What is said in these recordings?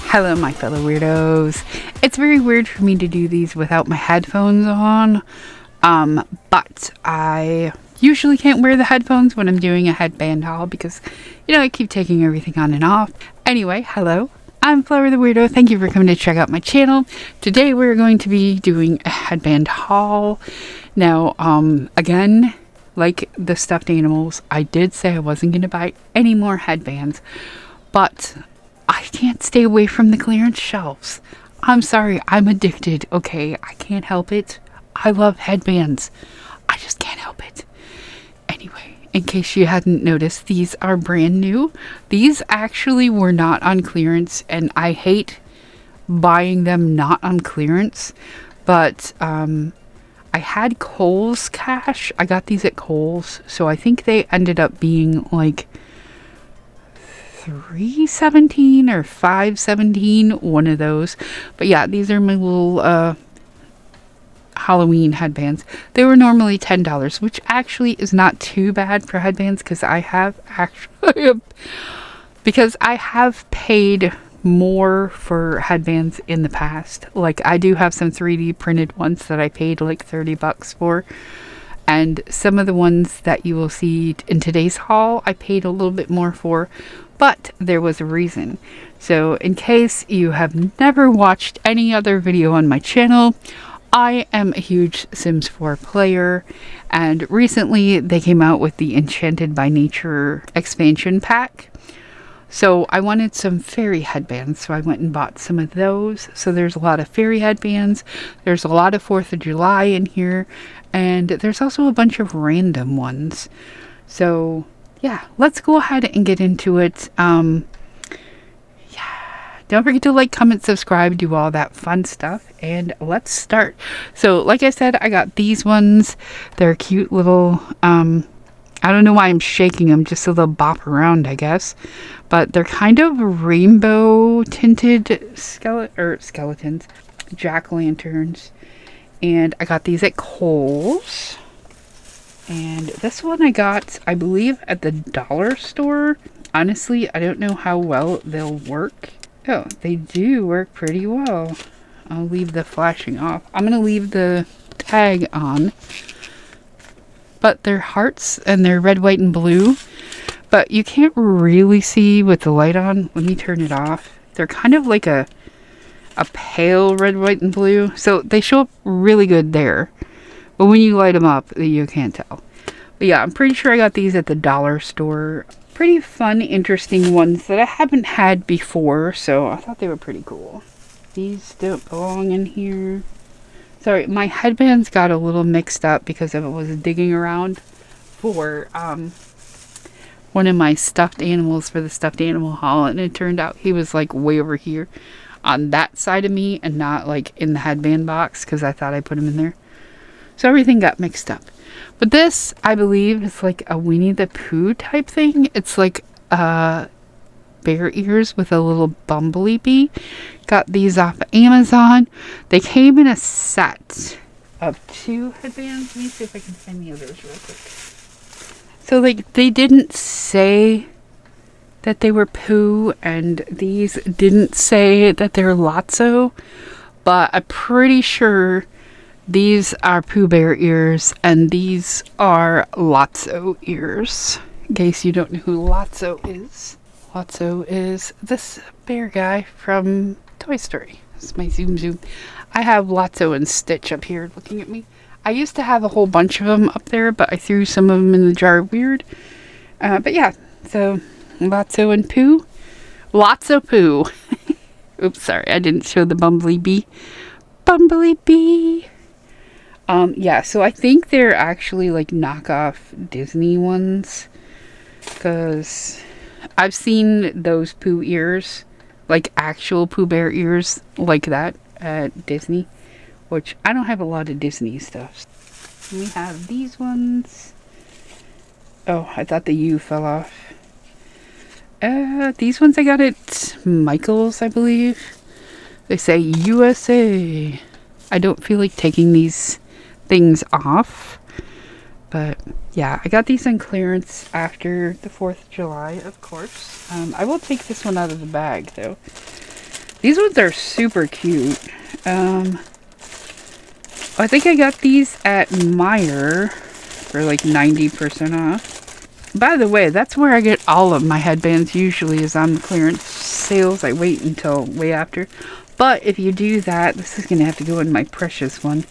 Hello, my fellow weirdos. It's very weird for me to do these without my headphones on, but I usually can't wear the headphones when I'm doing a headband haul because, I keep taking everything on and off. Anyway, hello. I'm Flowur the Weirdo. Thank you for coming to check out my channel. Today we're going to be doing a headband haul. Now, again, like the stuffed animals, I did say I wasn't going to buy any more headbands, but I can't stay away from the clearance shelves. I'm sorry, I'm addicted, okay? I can't help it. I love headbands. I just can't help it. Anyway, in case you hadn't noticed, these are brand new. These actually were not on clearance, and I hate buying them not on clearance. But I had Kohl's cash. I got these at Kohl's, so I think they ended up being like $3.17 or $5.17, one of those. But yeah, these are my little Halloween headbands. They were normally $10, which actually is not too bad for headbands because I have paid more for headbands in the past. Like, I do have some 3D printed ones that I paid like $30 for. And some of the ones that you will see in today's haul, I paid a little bit more for, but there was a reason. So in case you have never watched any other video on my channel, I am a huge Sims 4 player, and recently they came out with the Enchanted by Nature expansion pack. So I wanted some fairy headbands, so I went and bought some of those. So there's a lot of fairy headbands, there's a lot of 4th of July in here, and there's also a bunch of random ones. So yeah, let's go ahead and get into it. Don't forget to like, comment, subscribe, do all that fun stuff, and let's start. So like I said, I got these ones. They're cute little, I don't know why I'm shaking them, just so they'll bop around, I guess. But they're kind of rainbow tinted skeletons, jack-o'-lanterns. And I got these at Kohl's. And this one I got, I believe, at the dollar store. Honestly, I don't know how well they'll work. Oh, they do work pretty well. I'll leave the flashing off. I'm going to leave the tag on. But they're hearts, and they're red, white, and blue. But you can't really see with the light on. Let me turn it off. They're kind of like a pale red, white, and blue. So they show up really good there. But when you light them up, you can't tell. But yeah, I'm pretty sure I got these at the dollar store. Pretty fun, interesting ones that I haven't had before. So I thought they were pretty cool. These don't belong in here. Sorry, my headbands got a little mixed up because I was digging around for one of my stuffed animals for the stuffed animal haul. And it turned out he was like way over here on that side of me and not like in the headband box because I thought I put him in there. So everything got mixed up. But this, I believe, is like a Winnie the Pooh type thing. It's like bear ears with a little bumblebee. Got these off Amazon. They came in a set of 2 headbands. Let me see if I can find the others real quick. So like they didn't say that they were Pooh, and these didn't say that they're Lotso, but I'm pretty sure these are Pooh Bear ears, and these are Lotso ears. In case you don't know who Lotso is. Lotso is this bear guy from Toy Story. This is my zoom. I have Lotso and Stitch up here looking at me. I used to have a whole bunch of them up there, but I threw some of them in the jar of weird. But yeah, so Lotso and Pooh. Lotso Pooh. Oops, sorry, I didn't show the bumblebee. Bumblebee. Yeah, so I think they're actually like knockoff Disney ones, because I've seen those Pooh ears, like actual Pooh Bear ears like that at Disney, which I don't have a lot of Disney stuff. We have these ones. Oh, I thought the U fell off. These ones I got at Michael's, I believe. They say USA. I don't feel like taking these things off. But yeah, I got these on clearance after the 4th of July, of course. I will take this one out of the bag though. These ones are super cute. I think I got these at Manor for like 90% off. By the way, that's where I get all of my headbands usually, is on the clearance sales. I wait until way after. But if you do that, this is going to have to go in my precious one.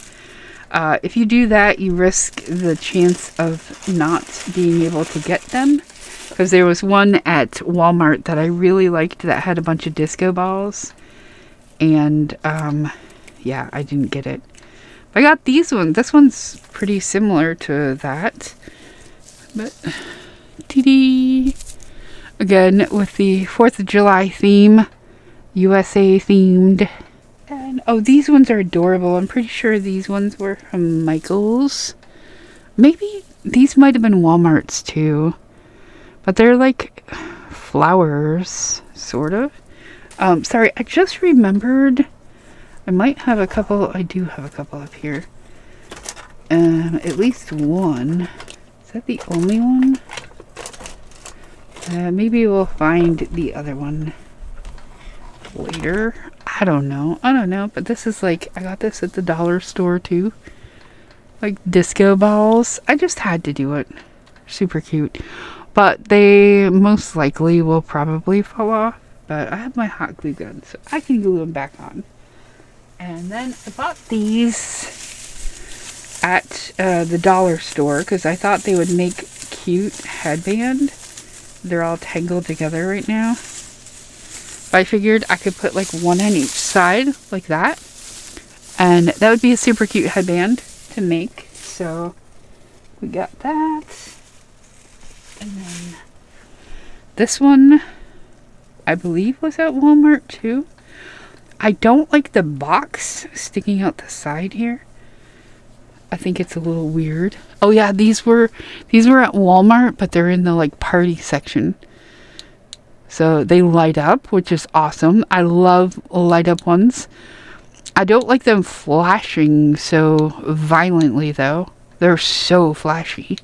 If you do that, you risk the chance of not being able to get them. Because there was one at Walmart that I really liked that had a bunch of disco balls. And, yeah, I didn't get it. I got these ones. This one's pretty similar to that. But, dee-dee. Again, with the 4th of July theme. USA themed. And, oh, these ones are adorable. I'm pretty sure these ones were from Michael's. Maybe these might have been Walmart's too. But they're like flowers, sort of. Sorry, I just remembered. I might have a couple. I do have a couple up here. At least one. Is that the only one? Maybe we'll find the other one later. I don't know. But this is like, I got this at the dollar store too. Like disco balls. I just had to do it. Super cute. But they most likely will probably fall off. But I have my hot glue gun, so I can glue them back on. And then I bought these at the dollar store because I thought they would make cute headband. They're all tangled together right now. But I figured I could put like one on each side, like that. And that would be a super cute headband to make. So we got that. And then this one, I believe, was at Walmart too. I don't like the box sticking out the side here. I think it's a little weird. Oh yeah, these were at Walmart, but they're in the like party section. So they light up, which is awesome. I love light up ones. I don't like them flashing so violently though. They're so flashy.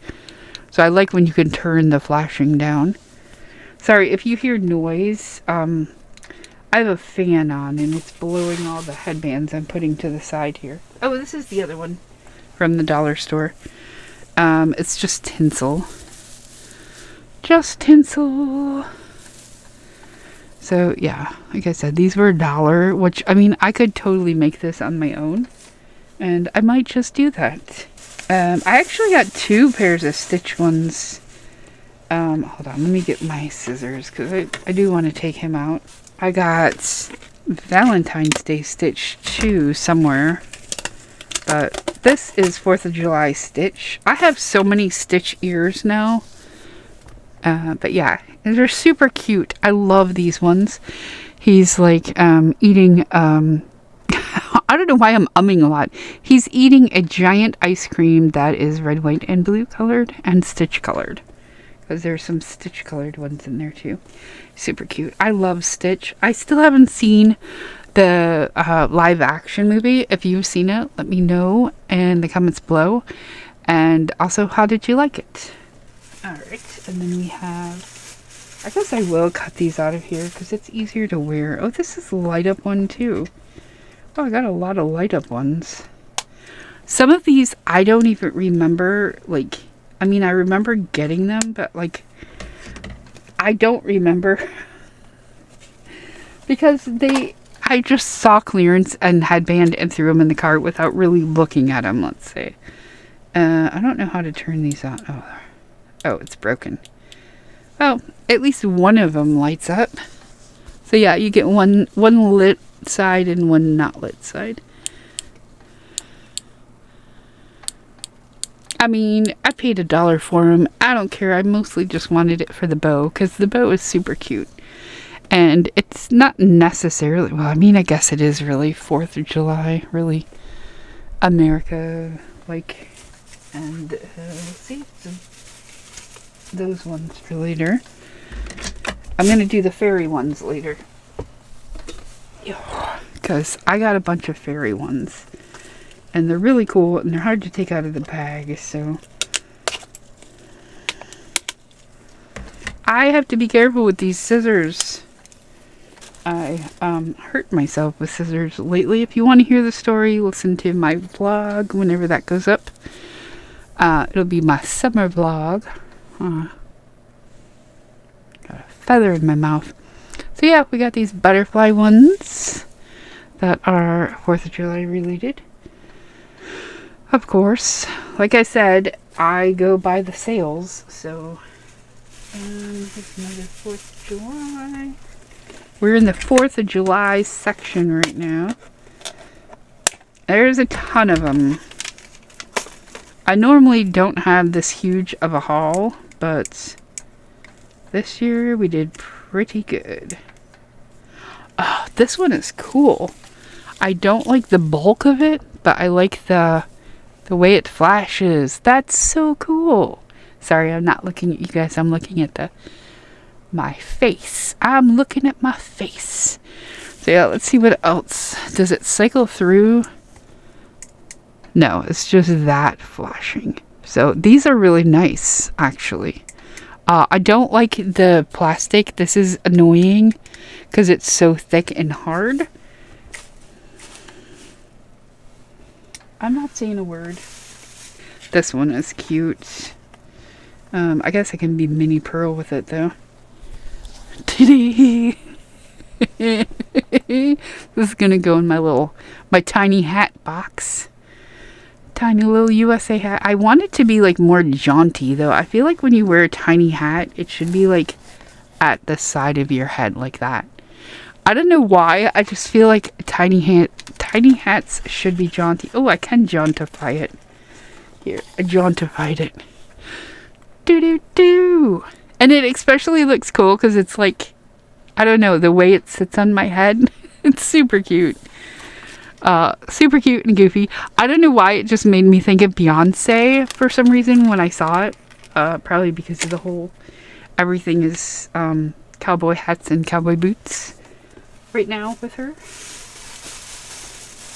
So I like when you can turn the flashing down. Sorry if you hear noise. I have a fan on and it's blowing all the headbands I'm putting to the side here. Oh, this is the other one from the dollar store. It's just tinsel. Just tinsel. So yeah, like I said, these were $1, which, I mean, I could totally make this on my own. And I might just do that. I actually got 2 pairs of stitch ones. Hold on, let me get my scissors because I do want to take him out. I got Valentine's Day stitch too somewhere. But this is 4th of July stitch. I have so many stitch ears now. But yeah, they're super cute. I love these ones. He's like eating, I don't know why I'm umming a lot. He's eating a giant ice cream that is red, white, and blue colored and stitch colored. Because there's some stitch colored ones in there too. Super cute. I love Stitch. I still haven't seen the live action movie. If you've seen it, let me know in the comments below. And also, how did you like it? Alright, and then we have, I guess I will cut these out of here because it's easier to wear. Oh, this is a light up one too. Oh, I got a lot of light up ones. Some of these I don't even remember, like, I mean, I remember getting them, but like, I don't remember because I just saw clearance and headband and threw them in the cart without really looking at them, let's say. I don't know how to turn these on. Oh, it's broken. Oh, at least one of them lights up. So yeah, you get one lit side and one not lit side. I mean, I paid $1 for them. I don't care. I mostly just wanted it for the bow because the bow is super cute. And it's not necessarily, well, I mean, I guess it is really 4th of July, really America, like, and let's see, those ones for later. I'm going to do the fairy ones later. because I got a bunch of fairy ones. And they're really cool, and they're hard to take out of the bag, so I have to be careful with these scissors. I hurt myself with scissors lately. If you want to hear the story, listen to my vlog whenever that goes up. It'll be my summer vlog. Got a feather in my mouth. So yeah, we got these butterfly ones that are 4th of July related. Of course, like I said, I go by the sales, so here's another 4th of July. We're in the 4th of July section right now. There's a ton of them. I normally don't have this huge of a haul, but this year we did pretty good. Oh, this one is cool. I don't like the bulk of it, but I like the way it flashes. That's so cool. Sorry, I'm not looking at you guys. I'm looking at my face. I'm looking at my face. So yeah, let's see what else. Does it cycle through? No, it's just that flashing. So these are really nice, actually. I don't like the plastic. This is annoying because it's so thick and hard. I'm not saying a word. This one is cute. I guess I can be mini pearl with it though. This is gonna go in my tiny hat box. Tiny little USA hat. I want it to be like more jaunty though. I feel like when you wear a tiny hat, it should be like at the side of your head like that. I don't know why. I just feel like tiny hats should be jaunty. Oh, I can jauntify it. Here, I jauntified it. Do. And it especially looks cool because it's like, I don't know, the way it sits on my head. It's super cute. Super cute and goofy. I don't know why it just made me think of Beyonce for some reason when I saw it. Probably because of the whole, everything is cowboy hats and cowboy boots right now with her.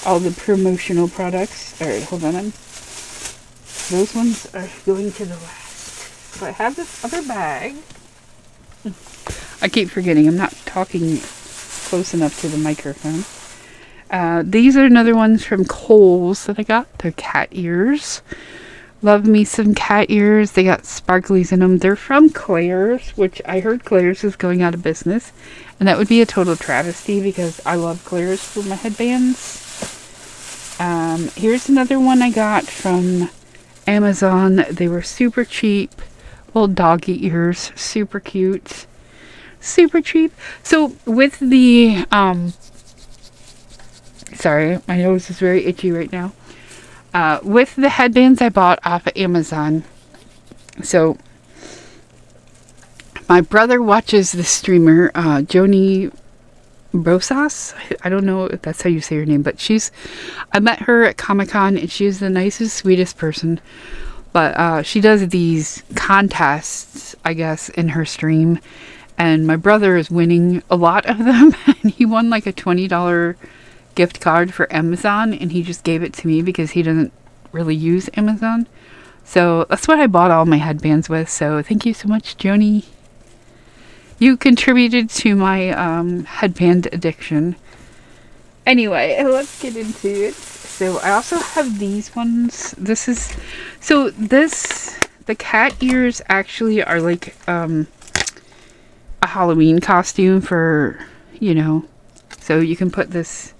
All the promotional products. Alright, hold on. Those ones are going to the last. So I have this other bag. I keep forgetting I'm not talking close enough to the microphone. These are another ones from Kohl's that I got. They're cat ears. Love me some cat ears. They got sparklies in them. They're from Claire's, which I heard Claire's is going out of business. And that would be a total travesty because I love Claire's for my headbands. Here's another one I got from Amazon. They were super cheap. Little doggy ears. Super cute. Super cheap. So with the, sorry, my nose is very itchy right now. With the headbands I bought off of Amazon. So my brother watches the streamer, Joni Brosas. I don't know if that's how you say her name, but I met her at Comic-Con and she's the nicest, sweetest person. But she does these contests, I guess, in her stream. And my brother is winning a lot of them. And he won like a $20 gift card for Amazon. And he just gave it to me because he doesn't really use Amazon. So that's what I bought all my headbands with. So thank you so much, Joni. You contributed to my headband addiction. Anyway, let's get into it. So I also have these ones. The cat ears actually are like a Halloween costume for, so you can put this.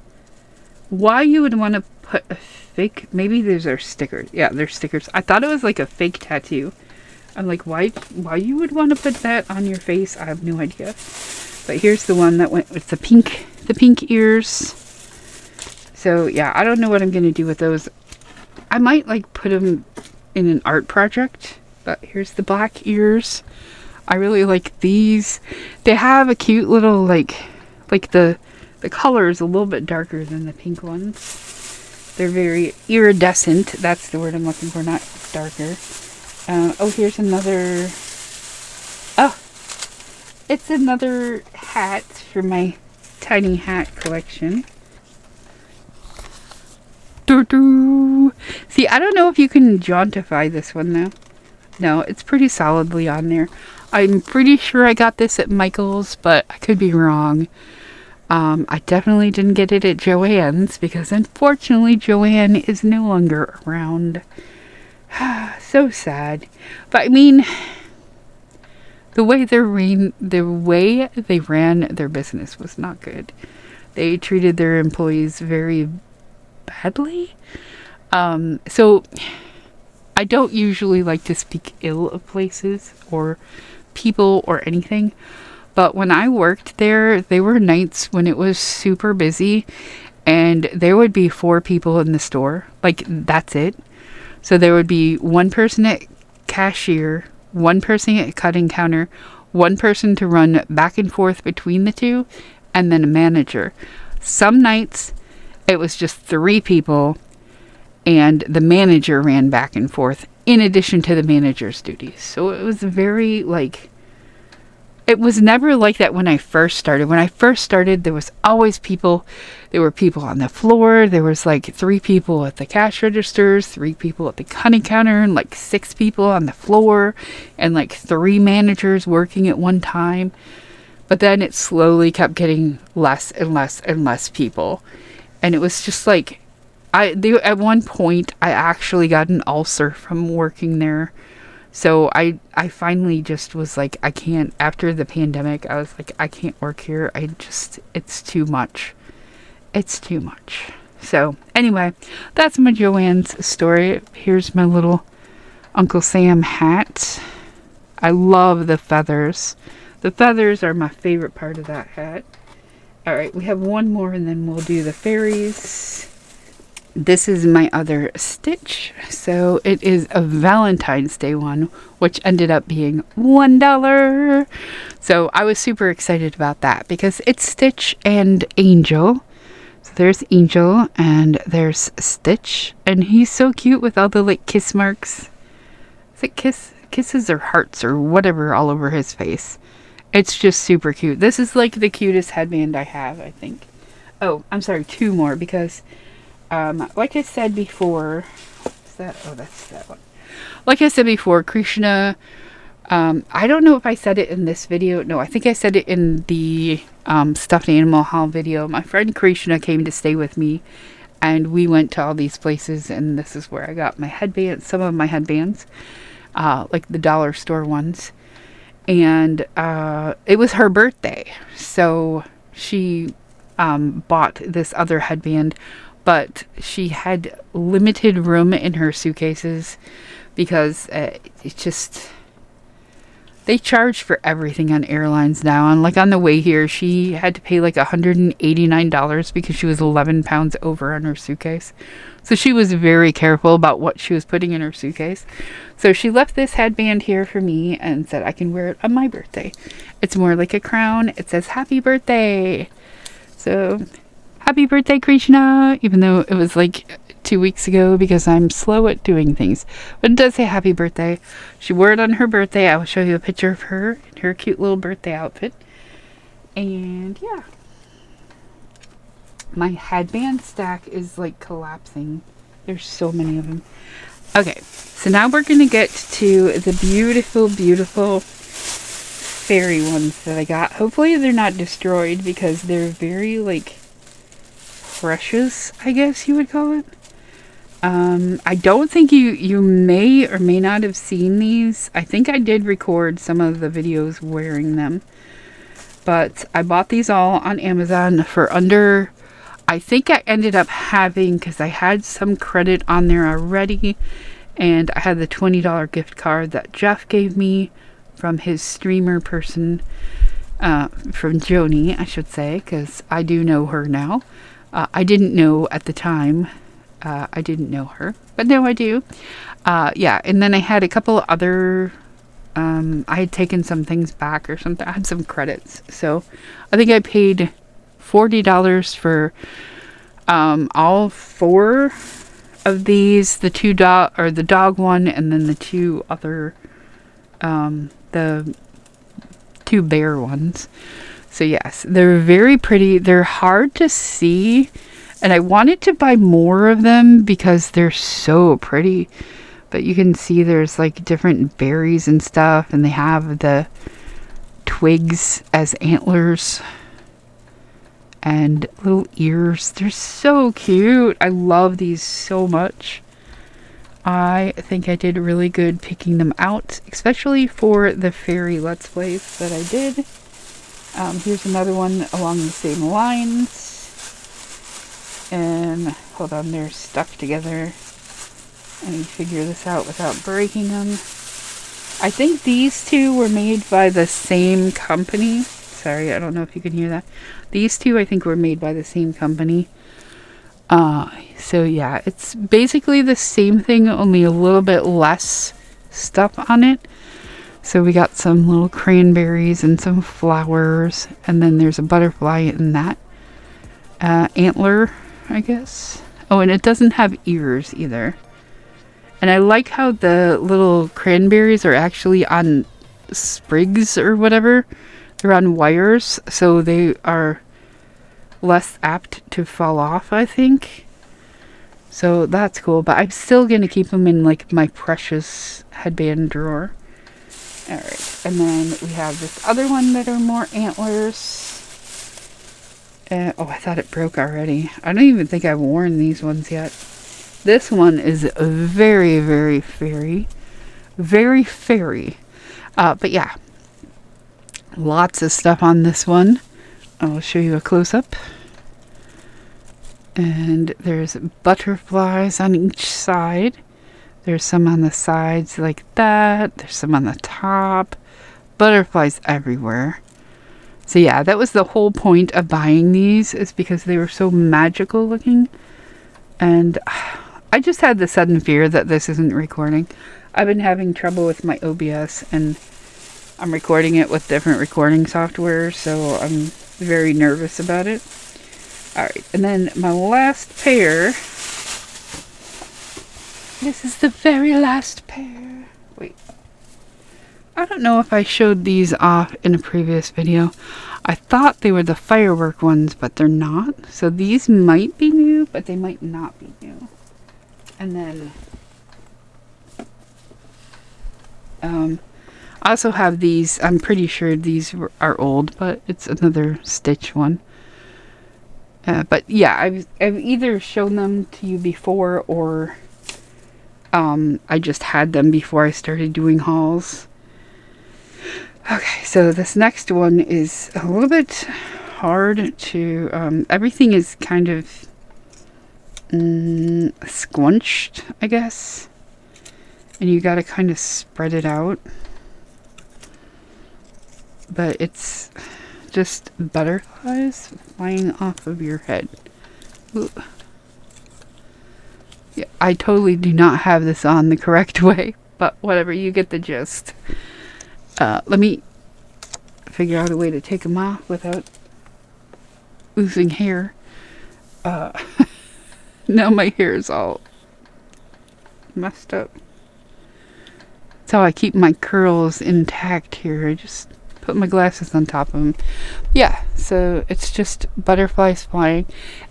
Why you would want to put a fake, maybe these are stickers. Yeah, they're stickers. I thought it was like a fake tattoo. I'm like, why you would want to put that on your face? I have no idea. But here's the one that went with the pink ears. So yeah, I don't know what I'm going to do with those. I might like put them in an art project. But here's the black ears. I really like these. They have a cute little like the color is a little bit darker than the pink ones. They're very iridescent. That's the word I'm looking for, not darker. Here's another. Oh, it's another hat for my tiny hat collection. See, I don't know if you can jauntify this one though. No, it's pretty solidly on there. I'm pretty sure I got this at Michael's, but I could be wrong. I definitely didn't get it at Joann's because unfortunately Joann is no longer around. So sad. But I mean, the way they ran their business was not good. They treated their employees very badly. So I don't usually like to speak ill of places or people or anything. But when I worked there, there were nights when it was super busy and there would be 4 people in the store. Like, that's it. So there would be one person at cashier, one person at cutting counter, one person to run back and forth between the two, and then a manager. Some nights it was just 3 people and the manager ran back and forth in addition to the manager's duties. So it was very like... It was never like that when I first started. When I first started, there was always people. There were people on the floor. There was like 3 people at the cash registers, 3 people at the cutting counter, and like 6 people on the floor, and like 3 managers working at one time. But then it slowly kept getting less and less and less people. And it was just like, at one point, I actually got an ulcer from working there. So I finally just was like, I can't, after the pandemic, I was like, I can't work here. It's too much. It's too much. So anyway, that's my Joann's story. Here's my little Uncle Sam hat. I love the feathers. The feathers are my favorite part of that hat. All right, we have one more and then we'll do the fairies. This is my other stitch. So it is a Valentine's Day one, which ended up being $1. So I was super excited about that because it's Stitch and Angel. So there's Angel and there's Stitch. And he's so cute with all the like kiss marks. Is it kisses or hearts or whatever all over his face. It's just super cute. This is like the cutest headband I have, I think. Oh, I'm sorry, 2 more because... like I said before, that's that one. Like I said before, Krishna, I don't know if I said it in this video. No, I think I said it in the stuffed animal haul video. My friend Krishna came to stay with me and we went to all these places and this is where I got my headbands, some of my headbands, like the dollar store ones. And it was her birthday. So she bought this other headband, but she had limited room in her suitcases because it's just... They charge for everything on airlines now. And like on the way here, she had to pay like $189 because she was 11 pounds over on her suitcase. So she was very careful about what she was putting in her suitcase. So she left this headband here for me and said I can wear it on my birthday. It's more like a crown. It says happy birthday. So happy birthday, Krishna. Even though it was like 2 weeks ago because I'm slow at doing things. But it does say happy birthday. She wore it on her birthday. I will show you a picture of her in her cute little birthday outfit. And yeah. My headband stack is like collapsing. There's so many of them. Okay, so now we're going to get to the beautiful, beautiful fairy ones that I got. Hopefully they're not destroyed because they're very like precious, I guess you would call it. I don't think you may or may not have seen these. I think I did record some of the videos wearing them. But I bought these all on Amazon for under... I think I ended up having, because I had some credit on there already, and I had the $20 gift card that Jeff gave me from his streamer person, from Joni, I should say, because I do know her now. I didn't know at the time. I didn't know her, but now I do. Yeah, and then I had a couple other... I had taken some things back or something. I had some credits, so I think I paid $40 for all 4 of these, the the dog one, and then the 2 other the 2 bear ones. So yes, they're very pretty. They're hard to see And I wanted to buy more of them because they're so pretty. But you can see there's like different berries and stuff, and they have the twigs as antlers and little ears. They're so cute. I love these so much. I think I did really good picking them out, especially for the fairy Let's Plays that I did. Here's another one along the same lines. And hold on, they're stuck together. Let me figure this out without breaking them. I think these two were made by the same company. Sorry, I don't know if you can hear that. These two I think were made by the same company. So yeah, it's basically the same thing, only a little bit less stuff on it. So we got some little cranberries and some flowers, and then there's a butterfly in that antler, I guess. Oh, and it doesn't have ears either. And I like how the little cranberries are actually on sprigs or whatever. They're on wires, so they are less apt to fall off, I think. So that's cool, but I'm still going to keep them in like my precious headband drawer. Alright, and then we have this other one that are more antlers. Oh, I thought it broke already. I don't even think I've worn these ones yet. This one is very, very fairy. Very fairy. But yeah, lots of stuff on this one. I'll show you a close-up. And there's butterflies on each side. There's some on the sides like that. There's some on the top. Butterflies everywhere. So yeah, that was the whole point of buying these, is because they were so magical looking. And I just had the sudden fear that this isn't recording. I've been having trouble with my OBS, and I'm recording it with different recording software, so I'm very nervous about it. Alright, and then my last pair. This is the very last pair. Wait. I don't know if I showed these off in a previous video. I thought they were the firework ones, but they're not. So these might be new, but they might not be new. And then I also have these. I'm pretty sure these are old, but it's another Stitch one. But yeah, I've either shown them to you before, or I just had them before I started doing hauls. Okay, so this next one is a little bit hard to... everything is kind of squunched, I guess. And you gotta kind of spread it out. But it's just butterflies flying off of your head. Ooh. Yeah, I totally do not have this on the correct way, but whatever, you get the gist. Let me figure out a way to take them off without losing hair. Now my hair is all messed up. That's how I keep my curls intact here. I just put my glasses on top of them. Yeah, so it's just butterflies flying.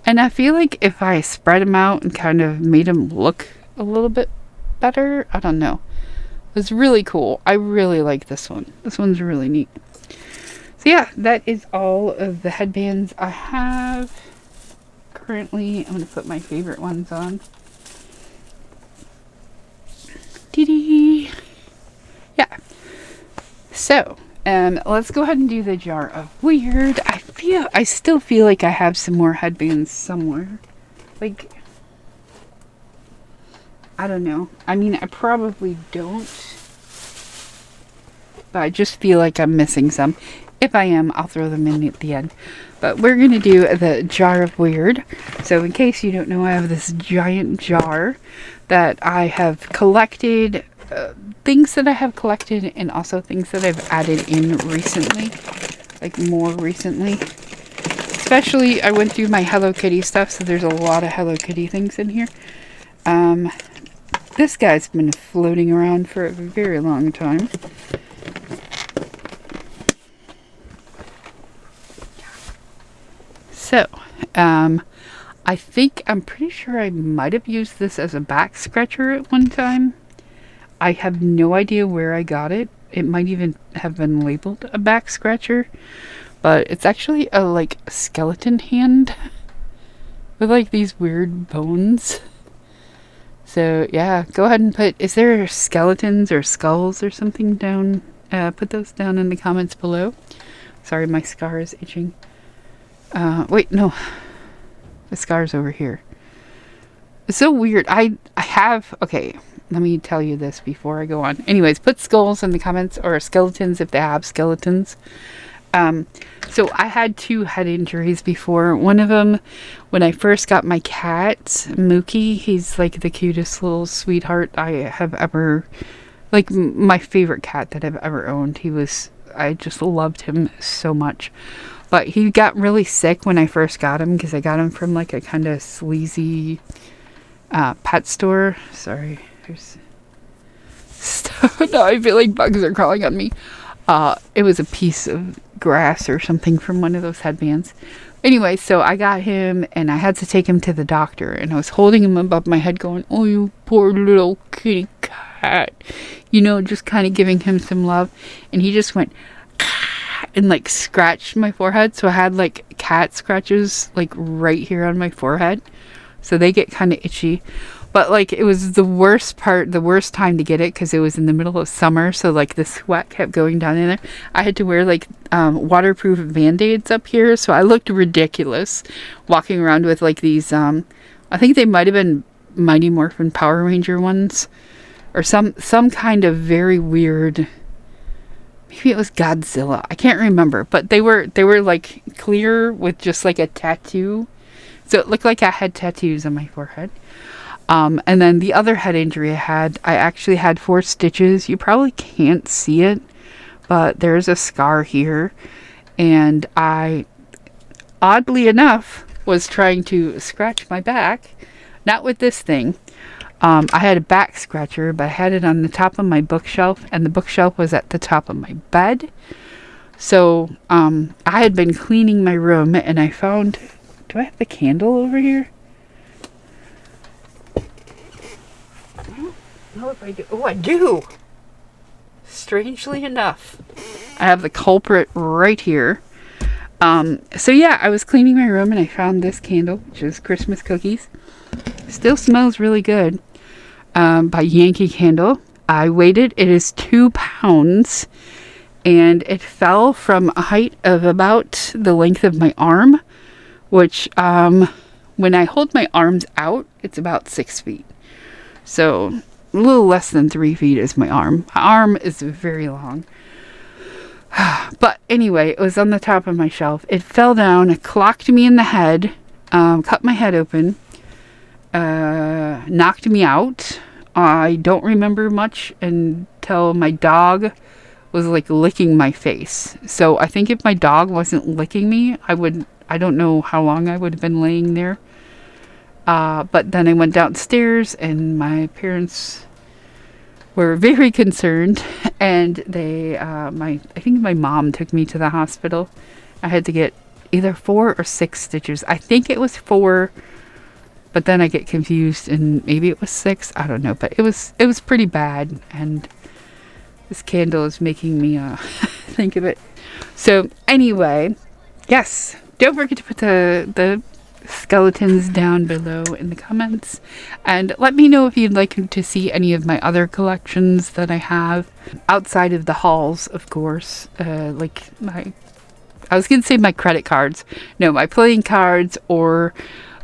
And I feel like if I spread them out and kind of made them look a little bit better, I don't know. It was really cool. I really like this one. This one's really neat. So yeah, that is all of the headbands I have. Currently, I'm going to put my favorite ones on. Dee-dee. Yeah. So, let's go ahead and do the jar of weird. I still feel like I have some more headbands somewhere. Like, I don't know. I mean, I probably don't. But I just feel like I'm missing some. If I am, I'll throw them in at the end. But we're going to do the jar of weird. So in case you don't know, I have this giant jar that I have collected. Things that I have collected, and also things that I've added in recently. Like more recently. Especially, I went through my Hello Kitty stuff, so there's a lot of Hello Kitty things in here. This guy's been floating around for a very long time. So, I'm pretty sure I might have used this as a back scratcher at one time. I have no idea where I got it. It might even have been labeled a back scratcher, but it's actually a like skeleton hand with like these weird bones. So yeah, go ahead and put, is there skeletons or skulls or something down? Put those down in the comments below. Sorry, my scar is itching. Wait, no. The scar's over here. It's so weird. I have, okay, let me tell you this before I go on. Anyways, put skulls in the comments, or skeletons if they have skeletons. So I had 2 head injuries before. One of them, when I first got my cat, Mookie, he's like the cutest little sweetheart I have ever, like my favorite cat that I've ever owned. I just loved him so much. But he got really sick when I first got him, because I got him from like a kind of sleazy pet store. Sorry, there's stuff. No, I feel like bugs are crawling on me. It was a piece of grass or something from one of those headbands. Anyway, so I got him and I had to take him to the doctor, and I was holding him above my head going, "Oh, you poor little kitty cat," you know, just kind of giving him some love. And he just went and like scratched my forehead. So I had like cat scratches like right here on my forehead, so they get kind of itchy. But like it was the worst time to get it, because it was in the middle of summer, so like the sweat kept going down in there. I had to wear like waterproof band-aids up here, so I looked ridiculous walking around with like these I think they might have been Mighty Morphin Power Ranger ones, or some kind of very weird, maybe it was Godzilla, I can't remember, but they were like clear with just like a tattoo, so it looked like I had tattoos on my forehead. And then the other head injury I actually had 4 stitches. You probably can't see it, but there's a scar here, and I, oddly enough, was trying to scratch my back, not with this thing. I had a back scratcher, but I had it on the top of my bookshelf, and the bookshelf was at the top of my bed. So, I had been cleaning my room, and I found, do I have the candle over here? I don't know if I do. Oh, I do! Strangely enough, I have the culprit right here. So yeah, I was cleaning my room and I found this candle, which is Christmas cookies. Still smells really good. By Yankee Candle. I weighed it. It is 2 pounds. And it fell from a height of about the length of my arm, which, when I hold my arms out, it's about 6 feet. So a little less than 3 feet is my arm. My arm is very long. But anyway, it was on the top of my shelf. It fell down, it clocked me in the head, cut my head open, knocked me out. I don't remember much until my dog was like licking my face. So I think if my dog wasn't licking me, I don't know how long I would have been laying there. But then I went downstairs and my parents were very concerned, and I think my mom took me to the hospital. I had to get either 4 or 6 stitches. I think it was 4, but then I get confused and maybe it was 6. I don't know, but it was pretty bad, and this candle is making me think of it. So anyway, yes, don't forget to put the skeletons down below in the comments, and let me know if you'd like to see any of my other collections that I have outside of the hauls, of course. Like I was gonna say my credit cards, no, my playing cards, or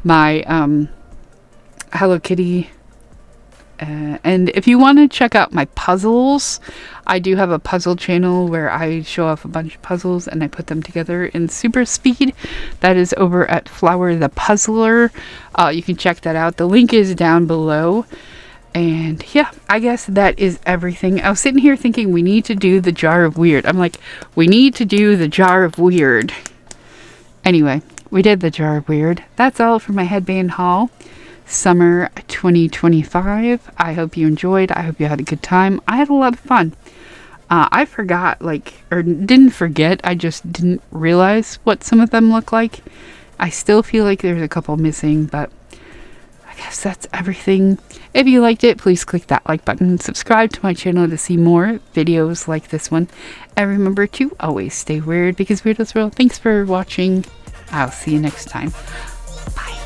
my Hello Kitty. And if you want to check out my puzzles, I do have a puzzle channel where I show off a bunch of puzzles and I put them together in super speed. That is over at Flowur the Puzzler. You can check that out. The link is down below. And yeah, I guess that is everything. I was sitting here thinking we need to do the jar of weird. I'm like, we need to do the jar of weird. Anyway, we did the jar of weird. That's all for my headband haul. Summer 2025. I hope you enjoyed. I hope you had a good time. I had a lot of fun. I forgot, or didn't forget, I just didn't realize what some of them look like I still feel like there's a couple missing, but I guess that's everything. If you liked it, please click that like button. Subscribe to my channel to see more videos like this one. And remember to always stay weird, because weirdos rule. Thanks for watching. I'll see you next time. Bye.